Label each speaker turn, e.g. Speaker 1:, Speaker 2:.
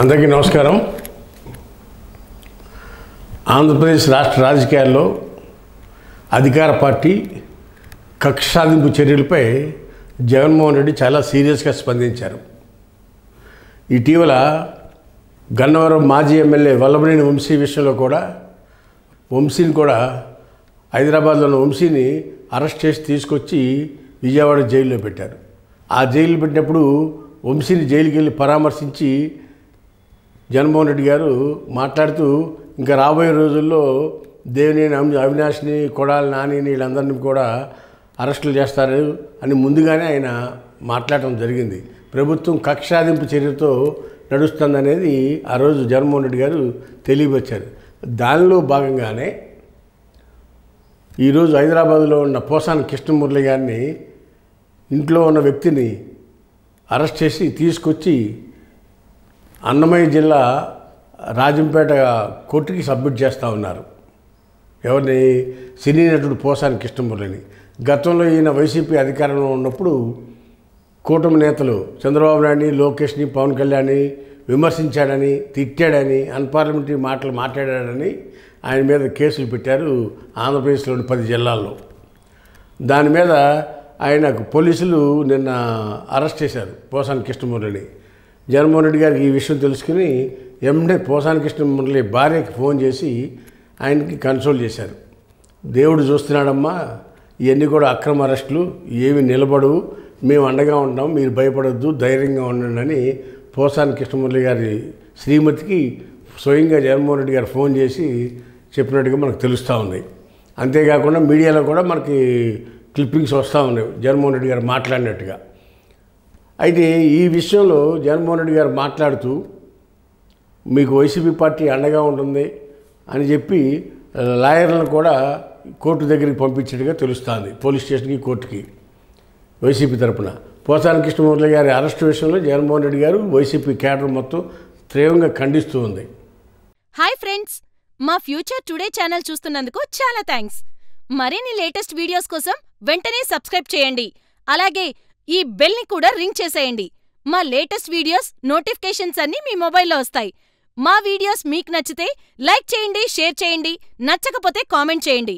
Speaker 1: అందరికీ నమస్కారం. ఆంధ్రప్రదేశ్ రాష్ట్ర రాజకీయాల్లో అధికార పార్టీ కక్ష సాధింపు చర్యలపై జగన్మోహన్ రెడ్డి చాలా సీరియస్గా స్పందించారు. ఇటీవల గన్నవరం మాజీ ఎమ్మెల్యే వల్లభనేని వంశీ విషయంలో కూడా వంశీని కూడా హైదరాబాద్లోని వంశీని అరెస్ట్ చేసి తీసుకొచ్చి విజయవాడ జైల్లో పెట్టారు. ఆ జైలు పెట్టినప్పుడు వంశీని జైలుకి వెళ్ళి పరామర్శించి జగన్మోహన్ రెడ్డి గారు మాట్లాడుతూ ఇంకా రాబోయే రోజుల్లో దేవినేని అవినాష్ని, కొడాలి నానిని వీళ్ళందరినీ కూడా అరెస్టులు చేస్తారు అని ముందుగానే ఆయన మాట్లాడటం జరిగింది. ప్రభుత్వం కక్ష సాధింపు చర్యతో నడుస్తుందనేది ఆ రోజు జగన్మోహన్ రెడ్డి గారు తెలియవచ్చారు. దానిలో భాగంగానే ఈరోజు హైదరాబాద్లో ఉన్న పోసాని కృష్ణమురళి గారిని ఇంట్లో ఉన్న వ్యక్తిని అరెస్ట్ చేసి తీసుకొచ్చి అన్నమయ్య జిల్లా రాజంపేట కోర్టుకి సబ్మిట్ చేస్తూ ఉన్నారు. ఎవరిని? సినీ నటుడు పోసాని కృష్ణమురళిని. గతంలో ఈయన వైసీపీ అధికారంలో ఉన్నప్పుడు కూటమి నేతలు చంద్రబాబు నాయుడిని, లోకేష్ని, పవన్ కళ్యాణ్ని విమర్శించాడని, తిట్టాడని, అన్పార్లమెంటరీ మాటలు మాట్లాడాడని ఆయన మీద కేసులు పెట్టారు ఆంధ్రప్రదేశ్లోని 10 జిల్లాల్లో. దాని మీద ఆయనకు పోలీసులు నిన్న అరెస్ట్ చేశారు పోసాని కృష్ణమురళిని. జగన్మోహన్ రెడ్డి గారికి ఈ విషయం తెలుసుకుని వెంటనే పోసాని కృష్ణమురళి భార్యకి ఫోన్ చేసి ఆయనకి కన్సోల్ చేశారు. దేవుడు చూస్తున్నాడమ్మా, ఇవన్నీ కూడా అక్రమ అరెస్టులు, ఏమి నిలబడవు, మేము అండగా ఉంటాం, మీరు భయపడొద్దు, ధైర్యంగా ఉండండి అని పోసాని కృష్ణమురళి గారి శ్రీమతికి స్వయంగా జగన్మోహన్ రెడ్డి గారు ఫోన్ చేసి చెప్పినట్టుగా మనకు తెలుస్తూ ఉంది. అంతేకాకుండా మీడియాలో కూడా మనకి క్లిప్పింగ్స్ వస్తూ ఉన్నాయి జగన్మోహన్ రెడ్డి గారు మాట్లాడినట్టుగా. అయితే ఈ విషయంలో జగన్మోహన్ రెడ్డి గారు మాట్లాడుతూ మీకు వైసీపీ పార్టీ అండగా ఉంటుంది అని చెప్పి లాయర్లను కూడా కోర్టు దగ్గరికి పంపించేట్టుగా తెలుస్తుంది, పోలీస్ స్టేషన్కి, కోర్టుకి, వైసీపీ తరపున. పోసాని కృష్ణమురళి గారి అరెస్టు విషయంలో జగన్మోహన్ రెడ్డి గారు వైసీపీ క్యాడర్ మొత్తం తీవ్రంగా ఖండిస్తూ ఉంది.
Speaker 2: హాయ్ ఫ్రెండ్స్, మా ఫ్యూచర్ టుడే ఛానల్ చూస్తున్నందుకు చాలా థ్యాంక్స్. మరిన్ని లేటెస్ట్ వీడియోస్ కోసం వెంటనే సబ్స్క్రైబ్ చేయండి. అలాగే ఈ బెల్ ని కూడా రింగ్ చేసేయండి. మా లేటెస్ట్ వీడియోస్ నోటిఫికేషన్స్ అన్నీ మీ మొబైల్లో వస్తాయి. మా వీడియోస్ మీకు నచ్చితే లైక్ చేయండి, షేర్ చేయండి, నచ్చకపోతే కామెంట్ చేయండి.